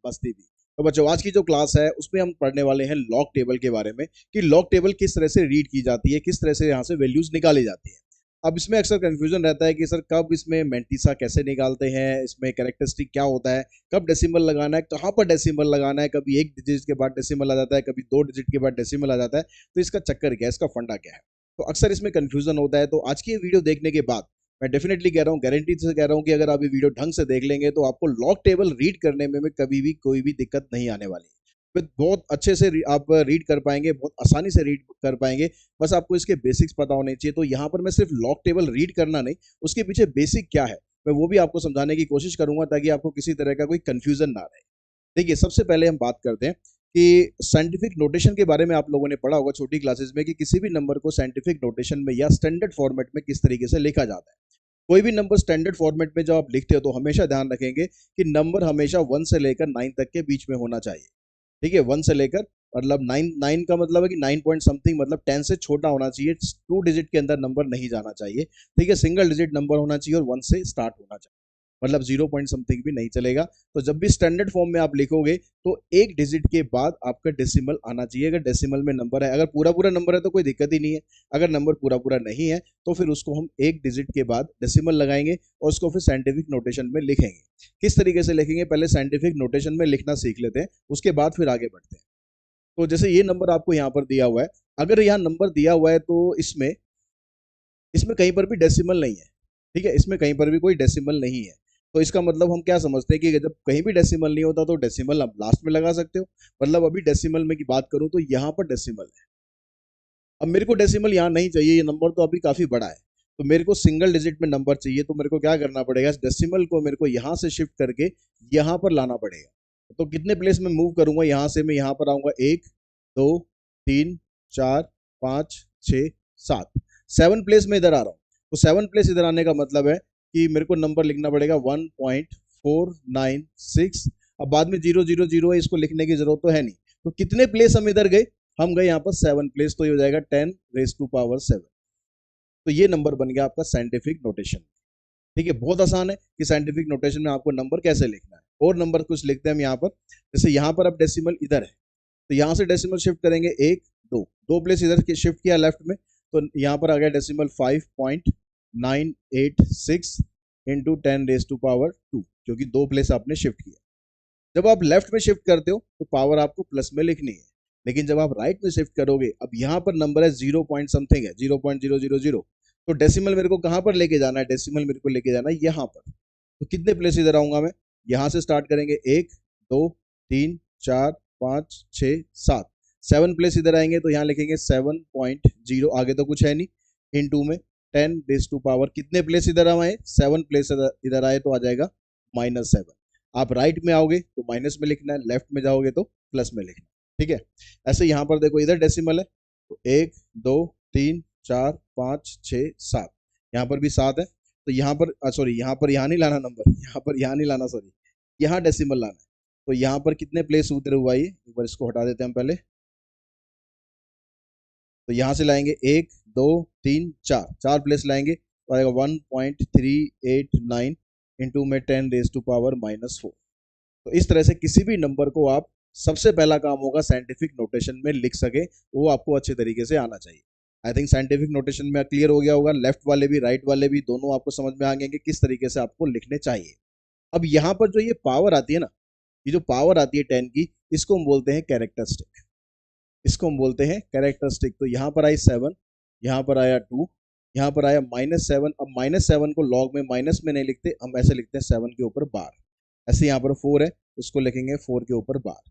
मस्ती भी। तो बच्चों आज की जो क्लास है उसमें हम पढ़ने वाले हैं लॉग टेबल के बारे में कि लॉग टेबल किस तरह से रीड की जाती है, किस तरह से यहाँ से वैल्यूज निकाली जाती है। अब इसमें अक्सर कंफ्यूजन रहता है कि सर कब इसमें मेंटिसा कैसे निकालते हैं, इसमें कैरेक्टरिस्टिक क्या होता है, कब डेसिमल लगाना है, कहाँ पर डेसिमल लगाना है, कभी एक डिजिट के बाद डेसिमल आ जाता है, कभी दो डिजिट के बाद डेसिमल आ जाता है। तो इसका चक्कर क्या है, इसका फंडा क्या है, तो अक्सर इसमें कंफ्यूजन होता है। तो आज की ये वीडियो देखने के बाद मैं डेफिनेटली कह रहा हूँ, गारंटी से कह रहा हूँ कि अगर आप ये वीडियो ढंग से देख लेंगे तो आपको लॉग टेबल रीड करने में कभी भी कोई भी दिक्कत नहीं आने वाली। बहुत अच्छे से आप रीड कर पाएंगे, बहुत आसानी से रीड कर पाएंगे। बस आपको इसके बेसिक्स पता होने चाहिए। तो यहाँ पर मैं सिर्फ लॉग टेबल रीड करना नहीं, उसके पीछे बेसिक क्या है मैं वो भी आपको समझाने की कोशिश करूंगा ताकि आपको किसी तरह का कोई कंफ्यूजन ना रहे। देखिए सबसे पहले हम बात करते हैं कि साइंटिफिक नोटेशन के बारे में आप लोगों ने पढ़ा होगा छोटी क्लासेस में कि किसी भी नंबर को साइंटिफिक नोटेशन में या स्टैंडर्ड फॉर्मेट में किस तरीके से लिखा जाता है। कोई भी नंबर स्टैंडर्ड फॉर्मेट में जब आप लिखते हो तो हमेशा ध्यान रखेंगे कि नंबर हमेशा 1 से लेकर 9 तक के बीच में होना चाहिए। ठीक है, 1 से लेकर मतलब 9 का मतलब है कि 9 पॉइंट समथिंग, मतलब 10 से छोटा होना चाहिए। 2 डिजिट के अंदर नंबर नहीं जाना चाहिए। ठीक है, सिंगल डिजिट नंबर होना चाहिए और 1 से स्टार्ट होना चाहिए, मतलब 0 पॉइंट समथिंग भी नहीं चलेगा। तो जब भी स्टैंडर्ड फॉर्म में आप लिखोगे तो एक डिजिट के बाद आपका डेसिमल आना चाहिए। अगर डेसिमल में नंबर है, अगर पूरा पूरा नंबर है तो कोई दिक्कत ही नहीं है। अगर नंबर पूरा पूरा नहीं है तो फिर उसको हम एक डिजिट के बाद डेसिमल लगाएंगे और उसको फिर साइंटिफिक नोटेशन में लिखेंगे। किस तरीके से लिखेंगे, पहले साइंटिफिक नोटेशन में लिखना सीख लेते हैं, उसके बाद फिर आगे बढ़ते हैं। तो जैसे ये नंबर आपको यहाँ पर दिया हुआ है, अगर यहाँ नंबर दिया हुआ है तो इसमें इसमें कहीं पर भी डेसिमल नहीं है। ठीक है, इसमें कहीं पर भी कोई डेसिमल नहीं है। तो इसका मतलब हम क्या समझते हैं कि जब कहीं भी डेसिमल नहीं होता तो डेसिमल आप लास्ट में लगा सकते हो। मतलब अभी डेसिमल में की बात करूं तो यहाँ पर डेसिमल है। अब मेरे को डेसिमल यहाँ नहीं चाहिए, ये नंबर तो अभी काफी बड़ा है, तो मेरे को सिंगल डिजिट में नंबर चाहिए। तो मेरे को क्या करना पड़ेगा, डेसिमल को मेरे को यहाँ से शिफ्ट करके यहाँ पर लाना पड़ेगा। तो कितने प्लेस में मूव करूंगा, यहाँ से मैं यहाँ पर आऊंगा 1 2 3 4 5 6 7, 7 प्लेस में इधर आ रहा हूँ। तो 7 प्लेस इधर आने का मतलब है कि मेरे को नंबर लिखना पड़ेगा 1.496। अब बाद में 000 है, इसको लिखने की जरूरत तो है नहीं। तो कितने प्लेस हम इधर गए, हम गए यहाँ पर 7 प्लेस, तो ये हो जाएगा 10⁻⁷। तो ये नंबर बन गया आपका साइंटिफिक नोटेशन। ठीक है, बहुत आसान है कि साइंटिफिक नोटेशन में आपको नंबर कैसे लिखना है। और नंबर कुछ लिखते हैं हम यहाँ पर, जैसे यहाँ पर अब डेसिमल इधर है तो यहाँ से डेसिमल शिफ्ट करेंगे 1 2, 2 प्लेस इधर शिफ्ट किया लेफ्ट में, तो यहाँ पर आ गया डेसिमल 5.986 इंटू 10⁻², क्योंकि 2 प्लेस आपने शिफ्ट किया। जब आप लेफ्ट में शिफ्ट करते हो तो पावर आपको प्लस में लिखनी है, लेकिन जब आप राइट में शिफ्ट करोगे, अब यहाँ पर नंबर है 0 पॉइंट समथिंग है, 0.000, तो डेसिमल मेरे को कहाँ पर लेके जाना है, डेसिमल मेरे को लेके जाना है यहाँ पर। तो कितने प्लेस इधर आऊंगा मैं, यहाँ से स्टार्ट करेंगे 1 2 3 4 5 6 7, 7 प्लेस इधर आएंगे तो यहाँ लिखेंगे 7.0, आगे तो कुछ है नहीं, इनटू में 10⁻⁴, कितने प्लेस इधर आए, 7 प्लेस इधर आए तो आ जाएगा -7। आप राइट में आओगे तो माइनस में लिखना है, लेफ्ट में जाओगे तो प्लस में लिखना है। ठीक है, ऐसे यहाँ पर देखो इधर डेसिमल है तो 1 2 3 4 5 6 7, यहाँ पर भी 7 है। तो यहाँ पर सॉरी, यहाँ नहीं लाना नंबर, यहाँ नहीं लाना, सॉरी, यहाँ डेसिमल लाना है। तो यहाँ पर कितने प्लेस उधर हुआ, ये एक बार इसको हटा देते हैं हम पहले। तो यहाँ से लाएंगे 1 2 3 4, 4 प्लेस लाएंगे तो आएगा 1.389 इंटू में 10⁻⁻⁴। तो इस तरह से किसी भी नंबर को आप, सबसे पहला काम होगा साइंटिफिक नोटेशन में लिख सके, वो आपको अच्छे तरीके से आना चाहिए। आई थिंक साइंटिफिक नोटेशन में क्लियर हो गया होगा, लेफ्ट वाले भी राइट वाले भी दोनों आपको समझ में आ गए कि किस तरीके से आपको लिखने चाहिए। अब यहाँ पर जो ये पावर आती है ना, ये जो पावर आती है 10 की, इसको हम बोलते हैं कैरेक्टरिस्टिक, इसको हम बोलते हैं कैरेक्टरिस्टिक। तो यहाँ पर आई 7, यहाँ पर आया 2, यहाँ पर आया -7। अब -7 को लॉग में माइनस में नहीं लिखते, हम ऐसे लिखते हैं 7 के ऊपर बार। ऐसे यहाँ पर 4 है, उसको लिखेंगे 4 के ऊपर बार।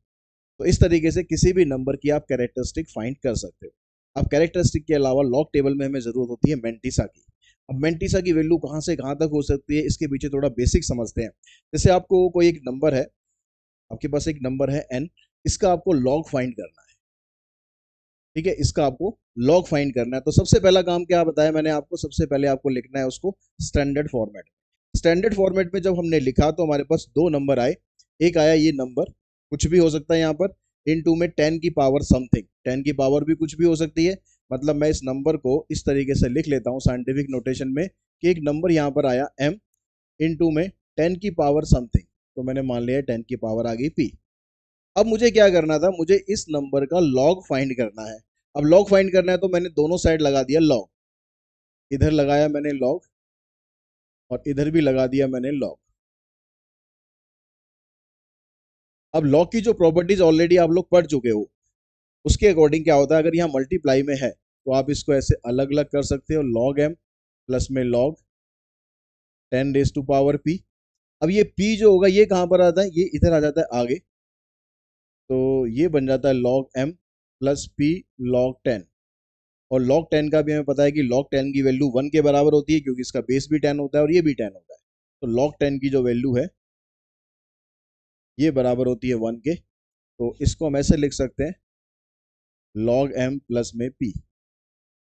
तो इस तरीके से किसी भी नंबर की आप कैरेक्टरिस्टिक फाइंड कर सकते हो। अब कैरेक्टरिस्टिक के अलावा लॉग टेबल में हमें जरूरत होती है मेंटिसा की। अब मेंटिसा की वैल्यू कहाँ से कहाँ तक हो सकती है, इसके पीछे थोड़ा बेसिक समझते हैं। जैसे आपको कोई एक नंबर है, आपके पास एक नंबर है n, इसका आपको लॉग फाइंड करना है। ठीक है, इसका आपको लॉग फाइंड करना है। तो सबसे पहला काम क्या बताया मैंने आपको, सबसे पहले आपको लिखना है उसको स्टैंडर्ड फॉर्मेट। स्टैंडर्ड फॉर्मेट में जब हमने लिखा तो हमारे पास 2 नंबर आए, एक आया ये नंबर, कुछ भी हो सकता है यहाँ पर, इनटू में 10 की पावर समथिंग, 10 की पावर भी कुछ भी हो सकती है। मतलब मैं इस नंबर को इस तरीके से लिख लेता हूँ साइंटिफिक नोटेशन में कि एक नंबर यहाँ पर आया m, इनटू में 10 की पावर समथिंग, तो मैंने मान लिया 10 की पावर आ गई p। अब मुझे क्या करना था, मुझे इस नंबर का लॉग फाइंड करना है। अब लॉग फाइंड करना है तो मैंने दोनों साइड लगा दिया लॉग, इधर लगाया मैंने लॉग और इधर भी लगा दिया मैंने लॉग। अब लॉग की जो प्रॉपर्टीज ऑलरेडी आप लोग पढ़ चुके हो, उसके अकॉर्डिंग क्या होता है, अगर यहाँ मल्टीप्लाई में है तो आप इसको ऐसे अलग अलग कर सकते हो, लॉग एम प्लस में log 10 raise to power P. अब ये पी जो होगा ये कहाँ पर आता है, ये इधर आ जाता है आगे, तो ये बन जाता है log M plus P log 10। और log 10 का भी हमें पता है कि log 10 की वैल्यू 1 के बराबर होती है, क्योंकि इसका बेस भी 10 होता है और ये भी 10 होता है। तो log 10 की जो वैल्यू है ये बराबर होती है 1 के। तो इसको हम ऐसे लिख सकते हैं, log m प्लस में p।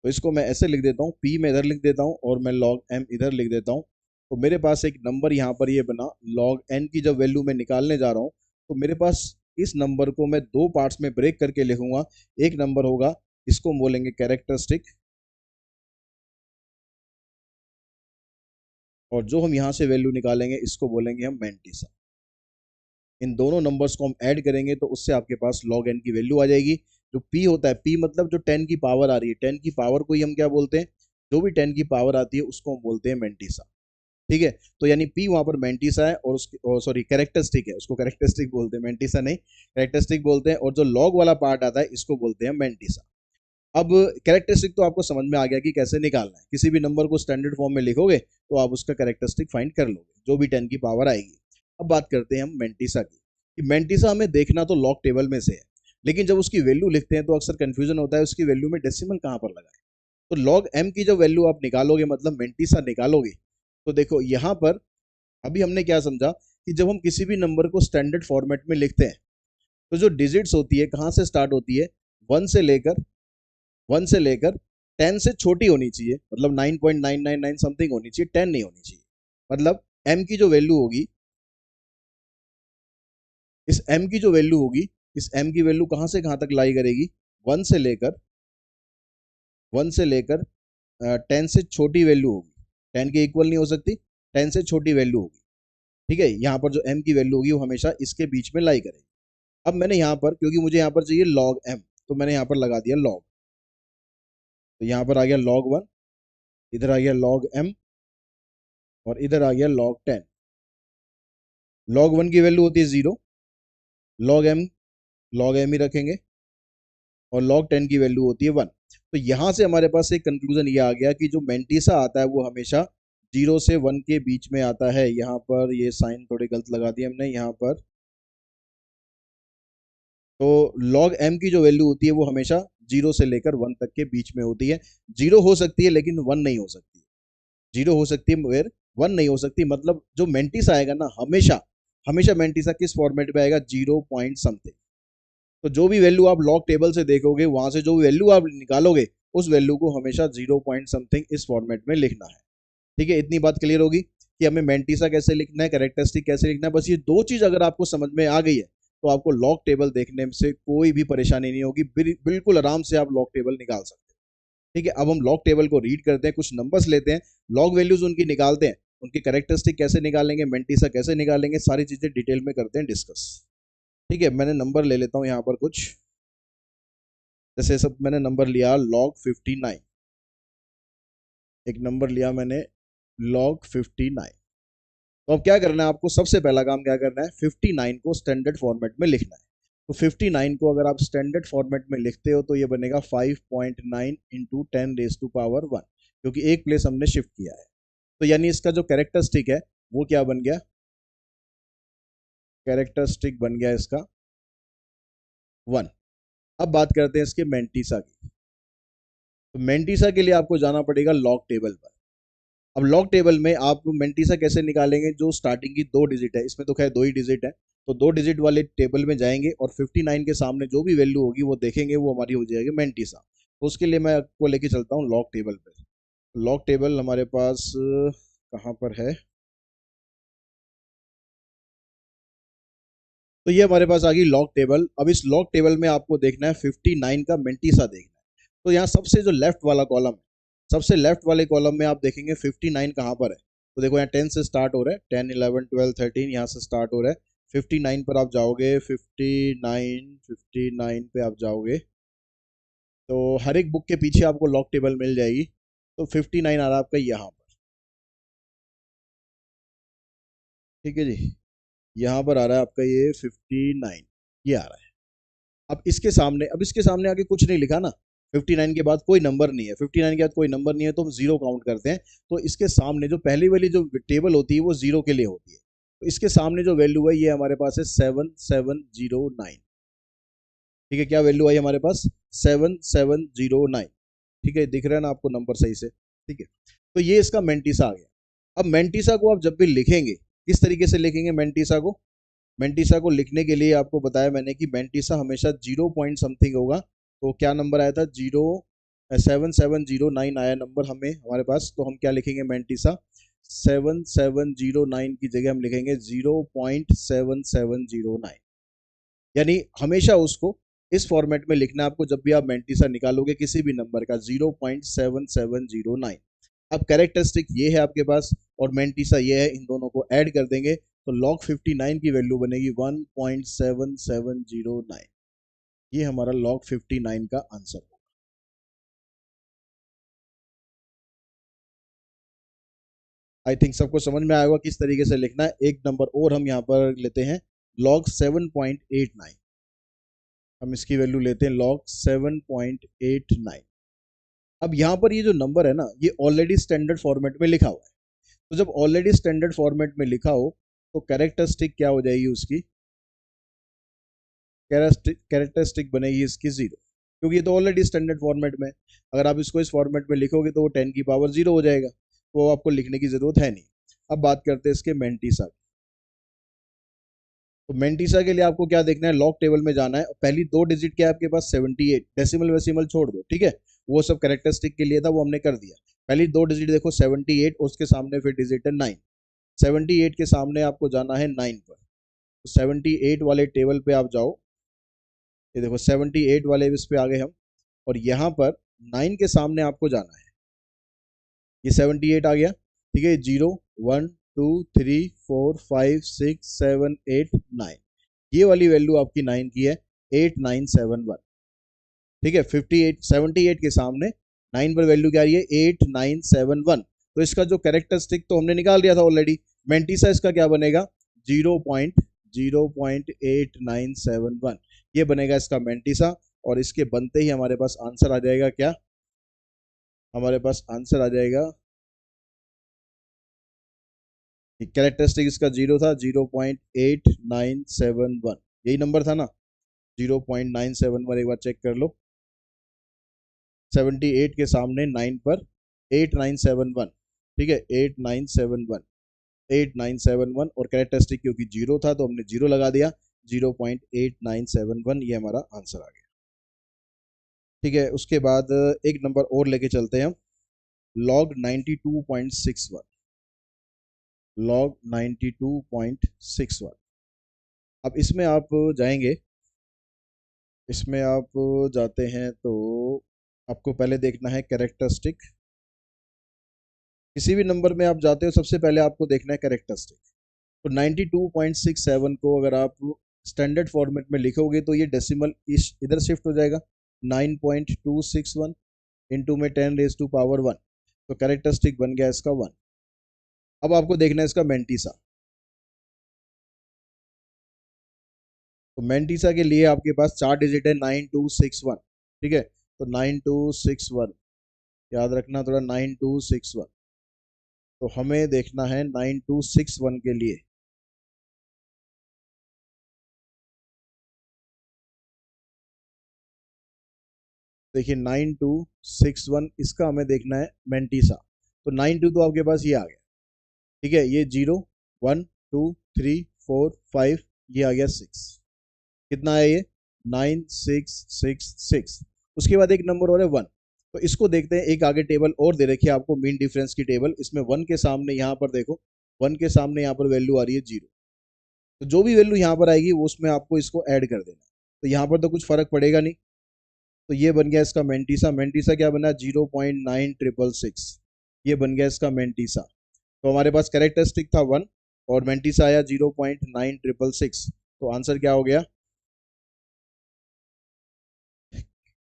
तो इसको मैं ऐसे लिख देता हूँ, p मैं इधर लिख देता हूँ और मैं log m इधर लिख देता हूँ। तो मेरे पास एक नंबर यहाँ पर ये बना, log n की जब वैल्यू मैं निकालने जा रहा हूँ तो मेरे पास इस नंबर को मैं दो पार्ट्स में ब्रेक करके लिखूंगा। एक नंबर होगा, इसको हम बोलेंगे कैरेक्टरिस्टिक, और जो हम यहाँ से वैल्यू निकालेंगे इसको बोलेंगे हम मैंटिसा। इन दोनों नंबर्स को हम ऐड करेंगे तो उससे आपके पास log n की वैल्यू आ जाएगी। जो p होता है, p मतलब जो 10 की पावर आ रही है, 10 की पावर को ही हम क्या बोलते हैं, जो भी 10 की पावर आती है उसको हम बोलते हैं मैंटिसा। ठीक है, तो यानी p वहां पर मैंटिसा है और उसकी सॉरी कैरेक्टरिस्टिक है, उसको कैरेक्टरिस्टिक बोलते हैं, मैंटिसा नहीं, कैरेक्टरिस्टिक बोलते हैं। और जो लॉग वाला पार्ट आता है इसको बोलते हैं मैंटिसा। अब कैरेक्टरिस्टिक तो आपको समझ में आ गया कि कैसे निकालना है। किसी भी नंबर को स्टैंडर्ड फॉर्म में लिखोगे तो आप उसका कैरेक्टरिस्टिक फाइंड कर लोगे, जो भी 10 की पावर आएगी। अब बात करते हैं हम मैंटिसा की, कि मैंटिसा हमें देखना तो लॉग टेबल में से है, लेकिन जब उसकी वैल्यू लिखते हैं तो अक्सर कंफ्यूजन होता है उसकी वैल्यू में डेसिमल कहाँ पर लगाए। तो लॉग एम की जो वैल्यू आप निकालोगे, मतलब मैंटिसा निकालोगे, तो देखो यहाँ पर अभी हमने क्या समझा कि जब हम किसी भी नंबर को स्टैंडर्ड फॉर्मेट में लिखते हैं तो जो डिजिट्स होती है कहाँ से स्टार्ट होती है, वन से लेकर वन से लेकर 10 से छोटी होनी चाहिए, मतलब 9.999 समथिंग होनी चाहिए, 10 नहीं होनी चाहिए। मतलब m की जो वैल्यू होगी, इस m की जो वैल्यू होगी, इस m की वैल्यू कहां से कहां तक लाई करेगी, वन से लेकर वन से लेकर 10 से छोटी वैल्यू होगी, 10 के इक्वल नहीं हो सकती, 10 से छोटी वैल्यू होगी। ठीक है, यहाँ पर जो m की वैल्यू होगी वो हमेशा इसके बीच में लाई करेगी। अब मैंने यहाँ पर, क्योंकि मुझे यहाँ पर चाहिए log m, तो मैंने यहाँ पर लगा दिया log। तो यहाँ पर आ गया log 1, इधर आ गया log m और इधर आ गया log 10। log 1 की वैल्यू होती है 0, log m ही रखेंगे, और log 10 की वैल्यू होती है 1। तो यहां से हमारे पास एक कंक्लूजन ये आ गया कि जो मैंटिसा आता है वो हमेशा 0 से 1 के बीच में आता है। यहाँ पर ये साइन थोड़े गलत लगा दिए हमने यहाँ पर। तो log m की जो वैल्यू होती है वो हमेशा 0 से लेकर 1 तक के बीच में होती है। 0 हो सकती है लेकिन 1 नहीं हो सकती, 0 हो सकती है मगर 1 नहीं हो सकती। मतलब जो मैंटिसा आएगा ना, हमेशा हमेशा मैंटिसा किस फॉर्मेट में आएगा, 0 पॉइंट समथिंग। तो जो भी वैल्यू आप लॉग टेबल से देखोगे, वहां से जो वैल्यू आप निकालोगे उस वैल्यू को हमेशा 0 पॉइंट समथिंग इस फॉर्मेट में लिखना है। ठीक है, इतनी बात क्लियर होगी कि हमें मैंटिसा कैसे लिखना है, कैरेक्टरिस्टिक कैसे लिखना है। बस ये दो चीज अगर आपको समझ में आ गई है तो आपको लॉग टेबल देखने से कोई भी परेशानी नहीं होगी, बिल्कुल आराम से आप लॉग टेबल निकाल सकते हैं। ठीक है, अब हम लॉग टेबल को रीड करते हैं, कुछ नंबर्स लेते हैं, लॉग वैल्यूज उनकी निकालते हैं, उनकी कैरेक्टरिस्टिक कैसे निकालेंगे, मैंटिसा कैसे निकालेंगे, सारी चीजें डिटेल में करते हैं डिस्कस। ठीक है, मैंने नंबर ले लेता हूँ यहाँ पर कुछ, जैसे सब मैंने नंबर लिया log 59, एक नंबर लिया मैंने log 59। तो अब क्या करना है आपको, सबसे पहला काम क्या करना है, 59 को स्टैंडर्ड फॉर्मेट में लिखना है। तो 59 को अगर आप स्टैंडर्ड फॉर्मेट में लिखते हो तो ये बनेगा 5.9 इंटू 10 रेज टू पावर 1, क्योंकि एक प्लेस हमने शिफ्ट किया है। तो यानी इसका जो कैरेक्टरिस्टिक है वो क्या बन गया, कैरेक्टरिस्टिक बन गया इसका 1। अब बात करते हैं इसके मैंटिसा की। तो मैंटिसा के लिए आपको जाना पड़ेगा लॉग टेबल पर। अब लॉग टेबल में आप मैंटिसा कैसे निकालेंगे, जो स्टार्टिंग की 2 डिजिट है, इसमें तो खैर 2 ही डिजिट है, तो 2 डिजिट वाले टेबल में जाएंगे और 59 के सामने जो भी वैल्यू होगी वो देखेंगे, वो हमारी हो जाएगी मैंटिसा। तो उसके लिए मैं आपको लेके चलता हूँ लॉग टेबल पे। लॉग टेबल हमारे पास कहाँ पर है, तो ये हमारे पास आ गई लॉग टेबल। अब इस लॉग टेबल में आपको देखना है 59 का मैंटिसा देखना है। तो यहाँ सबसे जो लेफ्ट वाला कॉलम है, सबसे लेफ्ट वाले कॉलम में आप देखेंगे 59 कहाँ पर है। तो देखो यहाँ 10 से स्टार्ट हो रहा है, 10 11 12 13 यहाँ से स्टार्ट हो रहा है, 59 पर आप जाओगे, 59 पे आप जाओगे तो हर एक बुक के पीछे आपको लॉक टेबल मिल जाएगी। तो 59 आ रहा है आपका यहाँ पर, ठीक है जी। यहाँ पर आ रहा है आपका ये 59, ये आ रहा है। अब इसके सामने आगे कुछ नहीं लिखा ना, 59 के बाद कोई नंबर नहीं है, 59 के बाद कोई नंबर नहीं है तो हम जीरो काउंट करते हैं। तो इसके सामने जो पहली वाली जो टेबल होती है वो जीरो के लिए होती है। तो इसके सामने जो वैल्यू है ये हमारे पास है 7709। ठीक है, क्या वैल्यू आई हमारे पास? 7709। ठीक है, दिख रहा है ना आपको नंबर सही से? ठीक है, तो ये इसका मेंटिसा आ गया। अब मेंटिसा को आप जब भी लिखेंगे, किस तरीके से लिखेंगे मेंटिसा को? मेंटिसा को लिखने के लिए आपको बताया मैंने कि मेंटिसा हमेशा जीरो पॉइंट समथिंग होगा। तो क्या नंबर आया था? 7709 आया नंबर हमें हमारे पास। तो हम क्या लिखेंगे मेंटिसा? 7709 की जगह हम लिखेंगे 0.7709। यानी हमेशा उसको इस फॉर्मेट में लिखना है आपको जब भी आप मेंटिसा निकालोगे किसी भी नंबर का, 0.7709। अब कैरेक्टरिस्टिक ये है आपके पास और मेंटिसा ये है, इन दोनों को ऐड कर देंगे तो log 59 की वैल्यू बनेगी 1.7709। ये हमारा log 59 का आंसर होगा। आई थिंक सबको समझ में आएगा किस तरीके से लिखना है। एक नंबर और हम यहाँ पर लेते हैं, log 7.89। हम इसकी वैल्यू लेते हैं log 7.89। अब यहाँ पर ये जो नंबर है ना, ये ऑलरेडी स्टैंडर्ड फॉर्मेट में लिखा हुआ है। तो जब ऑलरेडी स्टैंडर्ड फॉर्मेट में लिखा हो तो कैरेक्टरिस्टिक क्या हो जाएगी उसकी? कैरेक्टरिस्टिक बनेगी इसकी जीरो, क्योंकि ये तो ऑलरेडी स्टैंडर्ड फॉर्मेट में। अगर आप इसको इस फॉर्मेट में लिखोगे तो वो 10 की पावर जीरो हो जाएगा, तो वो आपको लिखने की जरूरत है नहीं। अब बात करते हैं इसके मेंटिसा की। तो मेंटिसा के लिए आपको क्या देखना है? लॉग टेबल में जाना है। पहली दो डिजिट क्या है आपके पास? 78। डेसिमल वेसिमल छोड़ दो, ठीक है, वो सब कैरेक्टरिस्टिक के लिए था, वो हमने कर दिया। पहली दो डिजिट देखो 78, उसके सामने फिर डिजिट है 9। 78 के सामने आपको जाना है 9 पर। तो 78 वाले टेबल पे आप जाओ, ये देखो 78 वाले इस पे आ गए हम। और यहाँ पर 9 के सामने आपको जाना है, ये 78 आ गया, ठीक है। 0 1 2 3 4 5 6 7 8 9, ये वाली वैल्यू आपकी 9 की है, 8971। ठीक है, 78 के सामने 9 पर वैल्यू क्या आ रही है? 8971। तो इसका जो कैरेक्टरिस्टिक तो हमने निकाल दिया था ऑलरेडी, मेंटिसा इसका क्या बनेगा? 0.0897 ये बनेगा इसका मेंटिसा। और इसके बनते ही हमारे पास आंसर आ जाएगा क्या? हमारे पास आंसर आ जाएगा, कैरेक्टरिस्टिक इसका जीरो था, 0.8971, यही नंबर था ना? 0.971 एक बार चेक कर लो। 78 के सामने 9 पर 8971, ठीक है, 8971, 8971। और कैरेक्टरिस्टिक क्योंकि जीरो था तो हमने जीरो लगा दिया, 0.8971 ये हमारा आंसर आ गया। ठीक है, उसके बाद एक नंबर और लेके चलते हैं हम, log 92.61। log 92.61। अब इसमें आप जाएंगे, इसमें आप जाते हैं तो आपको पहले देखना है कैरेक्टरिस्टिक। किसी भी नंबर में आप जाते हो सबसे पहले आपको देखना है कैरेक्टरिस्टिक। तो 92.67 को अगर आप स्टैंडर्ड फॉर्मेट में लिखोगे तो ये डेसिमल इधर शिफ्ट हो जाएगा, 9.261 इंटू में 10 रेज टू पावर 1। तो कैरेक्टरिस्टिक बन गया इसका 1। अब आपको देखना है इसका मेंटिसा। तो मेंटिसा के लिए आपके पास चार डिजिट है, 9261, ठीक है। तो 9261 याद रखना थोड़ा, 9261। तो हमें देखना है 9261 के लिए, देखिए 9261 इसका हमें देखना है मेंटिसा। तो 92 तो आपके पास ये आ गया, ठीक है, ये 0 1 2 3 4 5, ये आ गया 6। कितना है ये? 9666। उसके बाद एक नंबर और है 1। तो इसको देखते हैं, एक आगे टेबल और दे रखी है आपको मीन डिफरेंस की टेबल, इसमें 1 के सामने यहाँ पर देखो, 1 के सामने यहाँ पर वैल्यू आ रही है 0। तो जो भी वैल्यू यहाँ पर आएगी वो उसमें आपको इसको ऐड कर देना। तो यहाँ पर तो कुछ फर्क पड़ेगा नहीं। तो ये बन गया इसका मेंटिसा। मेंटिसा क्या बना? 0.9666, ये बन गया इसका मेंटिसा। तो हमारे पास कैरेक्टरिस्टिक था 1, और मेंटिसा आया 0.9666, तो आंसर क्या हो गया?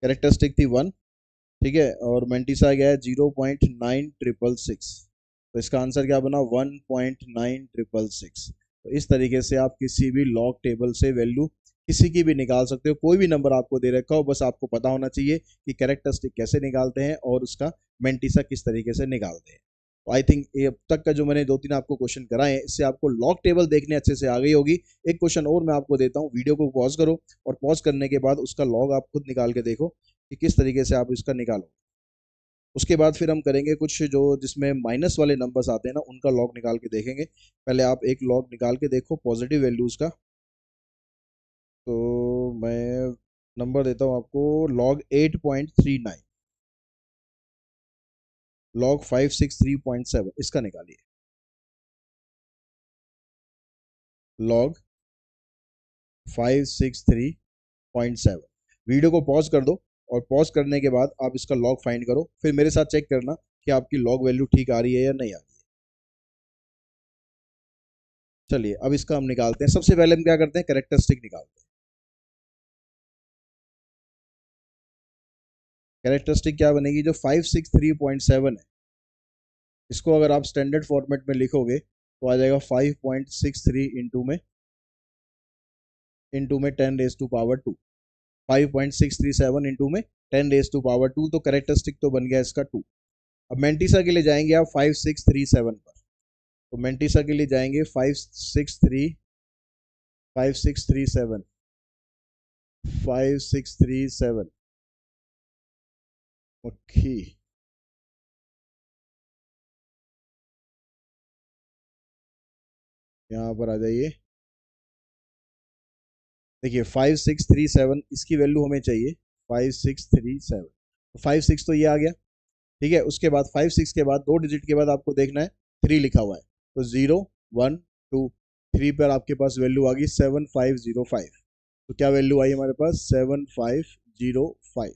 कैरेक्टरिस्टिक थी 1, ठीक है, और मेंटिसा गया है 0.9666, तो इसका आंसर क्या बना? 1.9666। तो इस तरीके से आप किसी भी लॉग टेबल से वैल्यू किसी की भी निकाल सकते हो। कोई भी नंबर आपको दे रखा हो, बस आपको पता होना चाहिए कि कैरेक्टरिस्टिक कैसे निकालते हैं और उसका मेंटिसा किस तरीके से निकालते हैं। तो आई थिंक ये अब तक का जो मैंने 2-3 आपको क्वेश्चन कराए हैं, इससे आपको लॉग टेबल देखने अच्छे से आ गई होगी। एक क्वेश्चन और मैं आपको देता हूँ, वीडियो को पॉज करो और पॉज करने के बाद उसका लॉग आप खुद निकाल के देखो कि किस तरीके से आप इसका निकालो। उसके बाद फिर हम करेंगे कुछ जो जिसमें माइनस वाले नंबर्स आते हैं ना, उनका लॉग निकाल के देखेंगे। पहले आप एक लॉग निकाल के देखो पॉजिटिव वैल्यूज का। तो मैं नंबर देता हूँ आपको, लॉग 8.39, लॉग 563.7, इसका निकालिए। लॉग 563.7। वीडियो को पॉज कर दो और पॉज करने के बाद आप इसका लॉग फाइंड करो, फिर मेरे साथ चेक करना कि आपकी लॉग वैल्यू ठीक आ रही है या नहीं आ रही है। चलिए अब इसका हम निकालते हैं। सबसे पहले हम क्या करते हैं? कैरेक्टरिस्टिक निकालते हैं। कैरेक्टरिस्टिक क्या बनेगी? जो 563.7 है, इसको अगर आप स्टैंडर्ड फॉर्मेट में लिखोगे तो आ जाएगा 5.63 इंटू में 10⁻²। 5.637 इंटू में 10⁻², तो कैरेक्टरिस्टिक तो बन गया इसका 2। अब मेंटिसा के लिए जाएंगे आप 5637 पर। तो मेंटिसा के लिए जाएंगे 5637, 5637। ओके, यहाँ पर आ जाइए। देखिए 5637, इसकी वैल्यू हमें चाहिए 5637, तो 56 तो ये आ गया, ठीक है। उसके बाद 56 के बाद 2 डिजिट के बाद आपको देखना है 3 लिखा हुआ है, तो 0 1 2 3 पर आपके पास वैल्यू आ गई 7505। तो क्या वैल्यू आई हमारे पास? 7505।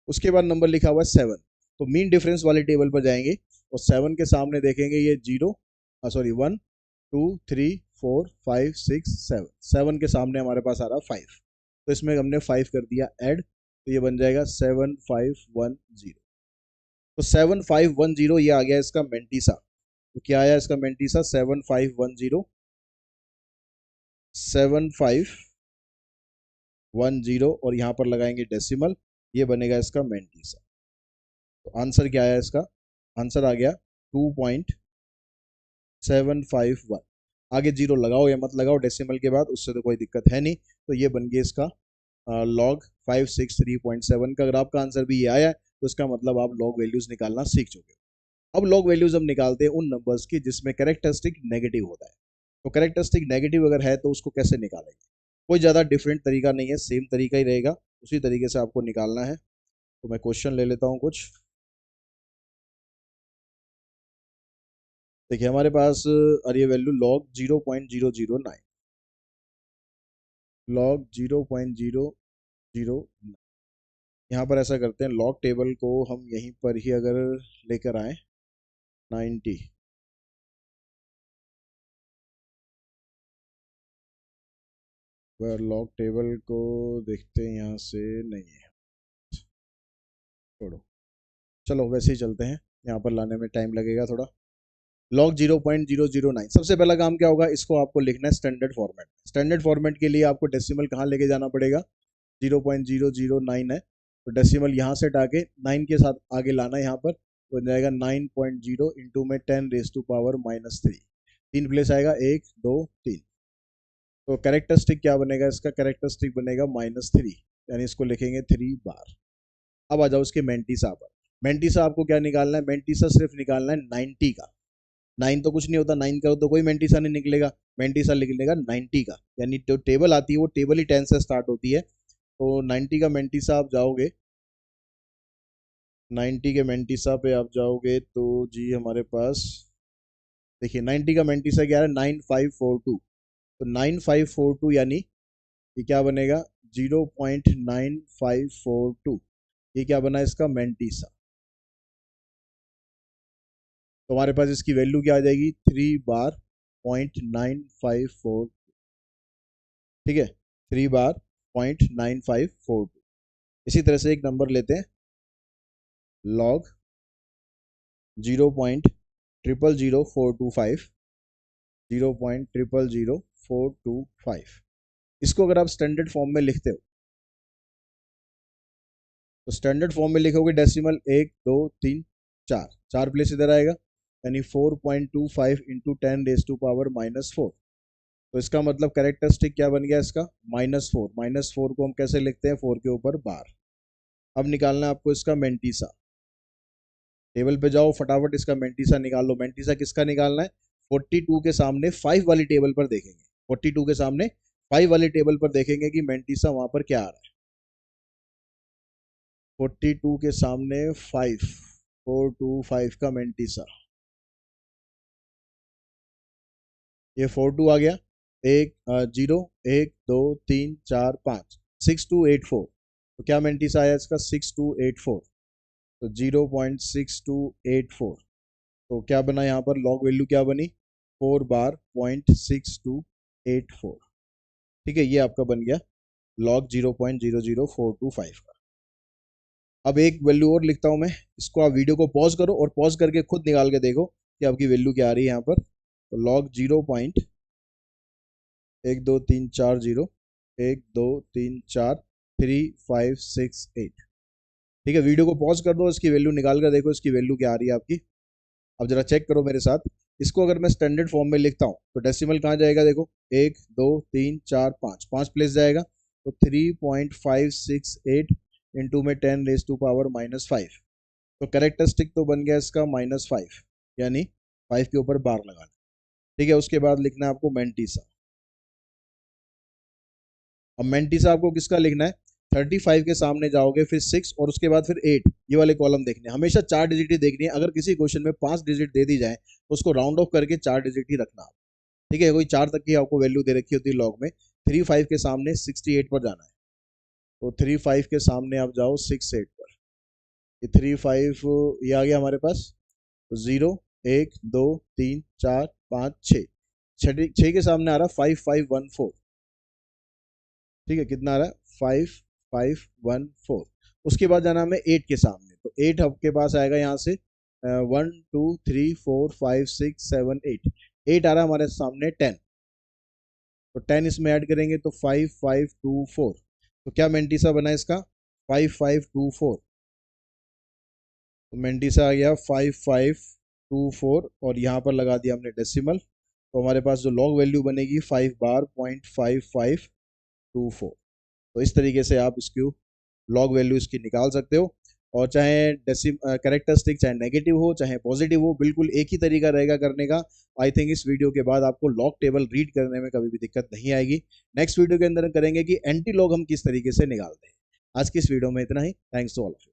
उसके बाद नंबर लिखा हुआ है 7, तो मीन डिफरेंस वाले टेबल पर जाएंगे और 7 के सामने देखेंगे ये 1 2 3 4 5 6 7, 7 के सामने हमारे पास आ रहा 5, तो इसमें हमने 5 कर दिया ऐड, तो ये बन जाएगा 7510। तो 7510 ये आ गया इसका मेंटिसा। तो क्या आया इसका मेंटिसा? 7510 और यहाँ पर लगाएंगे डेसिमल, ये बनेगा इसका मेंटिसा। तो आंसर क्या आया इसका? आंसर आ गया 2.751। आगे जीरो लगाओ या मत लगाओ डेसिमल के बाद, उससे तो कोई दिक्कत है नहीं। तो ये बन गया इसका लॉग 563.7 का। अगर आपका आंसर भी ये आया है तो इसका मतलब आप लॉग वैल्यूज निकालना सीख चुके हो। अब लॉग वैल्यूज हम निकालते हैं उन नंबर्स की जिसमें कैरेक्टरिस्टिक नेगेटिव होता है। तो कैरेक्टरिस्टिक नेगेटिव अगर है तो उसको कैसे निकालेंगे? कोई ज़्यादा डिफरेंट तरीका नहीं है, सेम तरीका ही रहेगा, उसी तरीके से आपको निकालना है। तो मैं क्वेश्चन ले लेता हूँ कुछ। देखिए हमारे पास और ये वैल्यू लॉग 0.009, लॉग 0.009। यहाँ पर ऐसा करते हैं, लॉग टेबल को हम यहीं पर ही अगर लेकर आए 90, पर लॉग टेबल को देखते हैं यहाँ से, नहीं है, छोड़ो, चलो वैसे ही चलते हैं, यहाँ पर लाने में टाइम लगेगा थोड़ा। लॉग 0.009, सबसे पहला काम क्या होगा? इसको आपको लिखना है स्टैंडर्ड फॉर्मेट। स्टैंडर्ड फॉर्मेट के लिए आपको डेसिमल कहाँ लेके जाना पड़ेगा? 0.009 है, तो डेसिमल यहाँ से हटा के 9 के साथ आगे लाना है यहाँ पर, तो बन जाएगा 9.0 इंटू में 10⁻³ तीन प्लेस आएगा, 1 2 3। तो कैरेक्टरिस्टिक क्या बनेगा इसका? कैरेक्टरिस्टिक बनेगा -3, यानी इसको लिखेंगे 3 बार। अब आ जाओ उसके मेंटिसा पर। मेंटिसा आपको क्या निकालना है? मेंटिसा सिर्फ निकालना है 90 का। 9 तो कुछ नहीं होता, 9 का तो कोई मेंटिसा नहीं निकलेगा। मेंटिसा निकलेगा 90 का, यानी जो टेबल आती है वो टेबल ही 10 से स्टार्ट होती है। तो 90 का मेंटिसा आप जाओगे, 90 के मेंटिसा पे आप जाओगे तो जी हमारे पास देखिए 90 का मेंटिसा क्या है? 9542। तो 9542 यानी ये क्या बनेगा? 0.9542, ये क्या बना इसका मेंटिसा। तो हमारे पास इसकी वैल्यू क्या आ जाएगी? 3 बार 0.9542, ठीक है, 3 बार 0.9542। इसी तरह से एक नंबर लेते हैं log 0.000425, 0.000425। इसको अगर आप स्टैंडर्ड फॉर्म में लिखते हो तो स्टैंडर्ड फॉर्म में लिखोगे डेसिमल 1 2 3 4, 4 प्लेस इधर आएगा, यानी 4.25 इंटू 10⁻⁻⁴। तो इसका मतलब कैरेक्टरिस्टिक क्या बन गया इसका, -4। -4 को हम कैसे लिखते हैं, 4 के ऊपर बार। अब निकालना है आपको इसका मेंटीसा। टेबल पे जाओ फटाफट, इसका मेंटीसा निकाल लो। मेंटीसा किसका निकालना है, 42 के सामने 5 वाली टेबल पर देखेंगे, 42 के सामने 5 वाली टेबल पर देखेंगे कि मेंटीसा वहां पर क्या आ रहा है। 42 के सामने 5, 425 का मेंटीसा, ये 42 आ गया। 0 1 2 3 4 5, 6284। तो क्या मेंटीसा आया इसका, 6284। तो 0.6284। तो क्या बना यहाँ पर, लॉग वैल्यू क्या बनी, 4 बार 0.6284। ठीक है, ये आपका बन गया लॉग 0.00425 का। अब एक वैल्यू और लिखता हूं मैं, इसको आप वीडियो को पॉज करो और पॉज करके खुद निकाल के देखो कि आपकी वैल्यू क्या आ रही है यहाँ पर। तो लॉग 0.1234 1 2 3 4 3 5 6 8। ठीक है, वीडियो को पॉज कर दो, इसकी वैल्यू निकाल कर देखो इसकी वैल्यू क्या आ रही है आपकी। अब जरा चेक करो मेरे साथ, इसको अगर मैं स्टैंडर्ड फॉर्म में लिखता हूँ तो डेसिमल कहाँ जाएगा, देखो 1 2 3 4 5, 5 प्लेस जाएगा, तो 3.568 इंटू में 10⁻⁻⁵। तो कैरेक्टरिस्टिक तो बन गया इसका -5, यानी 5 के ऊपर बार लगाना। ठीक है, उसके बाद लिखना है आपको मेंटीसा। अब मेंटीसा आपको किसका लिखना है, 35 के सामने जाओगे, फिर 6 और उसके बाद फिर 8, ये वाले कॉलम देखने हैं। हमेशा 4 डिजिट ही देखनी है। अगर किसी क्वेश्चन में 5 डिजिट दे दी जाए तो उसको राउंड ऑफ करके 4 डिजिट ही रखना। ठीक है, कोई 4 तक की आपको वैल्यू दे रखी होती है लॉग में। 35 के सामने 68 पर जाना है, तो 35 के सामने आप जाओ 68 पर। ये 35 ये आ गया हमारे पास, तो 0 1 2 3 4 5 6, 6 के सामने आ रहा 5514। ठीक है, कितना आ रहा है, 5514। उसके बाद जाना हमें 8 के सामने, तो 8 आपके पास आएगा यहाँ से 1 2 3 4 5 6 7 8, 8 आ रहा हमारे सामने 10, तो 10 इसमें ऐड करेंगे तो 5524। तो क्या मेंटीसा बना इसका, 5524। तो मेंटीसा आ गया 5524 और यहाँ पर लगा दिया हमने डेसिमल। तो हमारे पास जो लॉग वैल्यू बनेगी 5 बार 0.5524। तो इस तरीके से आप इसकी लॉग वैल्यू इसकी निकाल सकते हो। और चाहे कैरेक्टरिस्टिक चाहे नेगेटिव हो चाहे पॉजिटिव हो, बिल्कुल एक ही तरीका रहेगा करने का। आई थिंक इस वीडियो के बाद आपको लॉग टेबल रीड करने में कभी भी दिक्कत नहीं आएगी। नेक्स्ट वीडियो के अंदर करेंगे कि एंटी लॉग हम किस तरीके से निकालते हैं। आज की इस वीडियो में इतना ही। Thanks to all of you.